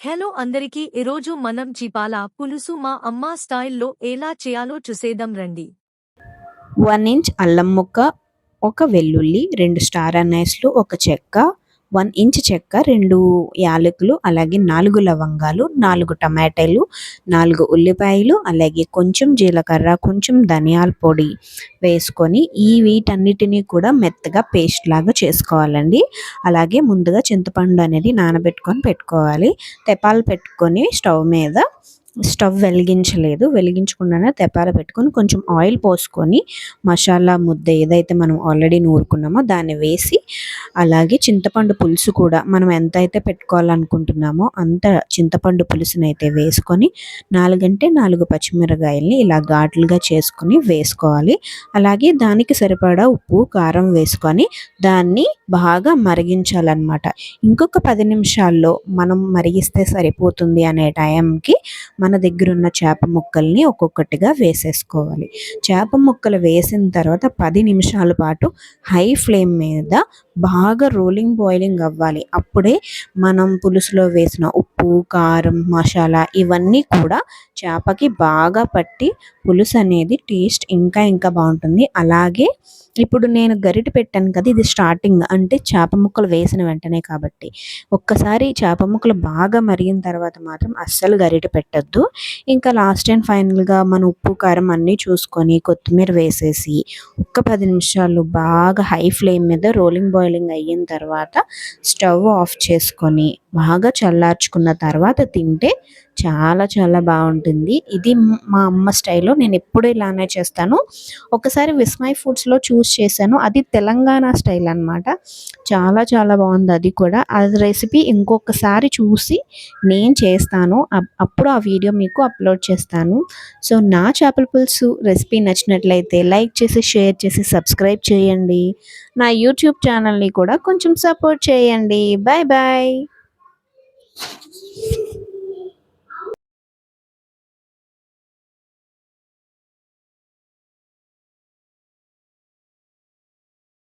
Hello అందరికీ ఈరోజు మనం చీపాల పులుసు మా అమ్మ స్టైల్లో ఎలా చేయాలో చూసేద్దాం రండి. 1 ఇంచ్ అల్లం ముక్క, ఒక వెల్లుల్లి, 2 స్టార్ అనైస్లు, ఒక చెక్క, 1 ఇంచ్ చెక్క, 2 యాలకులు, అలాగే 4 లవంగాలు, 4 టమాటాలు, 4 ఉల్లిపాయలు, అలాగే కొంచెం జీలకర్ర, కొంచెం ధనియాల పొడి వేసుకొని వీటన్నిటినీ కూడా మెత్తగా పేస్ట్ లాగా చేసుకోవాలండి. అలాగే ముందుగా చింతపండు అనేది నానబెట్టుకొని పెట్టుకోవాలి. తెపాలు పెట్టుకొని స్టవ్ వెలిగించకుండానే తెపాల పెట్టుకొని కొంచెం ఆయిల్ పోసుకొని మసాలా ముద్ద ఏదైతే మనం ఆల్రెడీ నూరుకున్నామో దాన్ని వేసి, అలాగే చింతపండు పులుసు కూడా మనం ఎంత అయితే పెట్టుకోవాలనుకుంటున్నామో అంత చింతపండు పులుసుని అయితే వేసుకొని 4 పచ్చిమిరకాయల్ని ఇలా ఘాట్లుగా చేసుకొని వేసుకోవాలి. అలాగే దానికి సరిపడా ఉప్పు కారం వేసుకొని దాన్ని బాగా మరిగించాలన్నమాట. ఇంకొక 10 నిమిషాల్లో మనం మరిగిస్తే సరిపోతుంది అనే టైంకి మన దగ్గర ఉన్న చేప ముక్కల్ని ఒక్కొక్కటిగా వేసేసుకోవాలి. చేప ముక్కలు వేసిన తర్వాత 10 నిమిషాల పాటు హై ఫ్లేమ్ మీద బాగా బాయిలింగ్ అవ్వాలి. అప్పుడే మనం పులుసులో వేసిన ఉప్పు కారం మసాలా ఇవన్నీ కూడా చేపకి బాగా పట్టి పులుసు అనేది టేస్ట్ ఇంకా బాగుంటుంది. అలాగే ఇప్పుడు నేను గరిటె పెట్టాను కదా, ఇది స్టార్టింగ్ అంటే చేప ముక్కలు వేసిన వెంటనే కాబట్టి ఒక్కసారి చేప ముక్కలు బాగా మరిగిన తర్వాత మాత్రం అస్సలు గరిటె పెట్టద్దు. ఇంకా లాస్ట్ అండ్ ఫైనల్గా మన ఉప్పు కారం అన్నీ చూసుకొని కొత్తిమీర వేసేసి ఒక్క 10 నిమిషాలు బాగా హై ఫ్లేమ్ మీద బాయిలింగ్ అయిన తర్వాత స్టవ్ ఆఫ్ చేసుకొని బాగా చల్లార్చుకున్న తర్వాత తింటే చాలా బాగుంటుంది. ఇది మా అమ్మ స్టైల్లో, నేను ఎప్పుడు ఇలానే చేస్తాను. ఒకసారి విస్మయ్ ఫుడ్స్లో చూస్ చేశాను, అది తెలంగాణ స్టైల్ అనమాట. చాలా బాగుంది అది కూడా. ఆ రెసిపీ ఇంకొకసారి చూసి నేను చేస్తాను, అప్పుడు ఆ వీడియో మీకు అప్లోడ్ చేస్తాను. సో నా చేపల పులుసు రెసిపీ నచ్చినట్లయితే లైక్ చేసి షేర్ చేసి సబ్స్క్రైబ్ చేయండి. నా యూట్యూబ్ ఛానల్ని కూడా కొంచెం సపోర్ట్ చేయండి. Bye bye.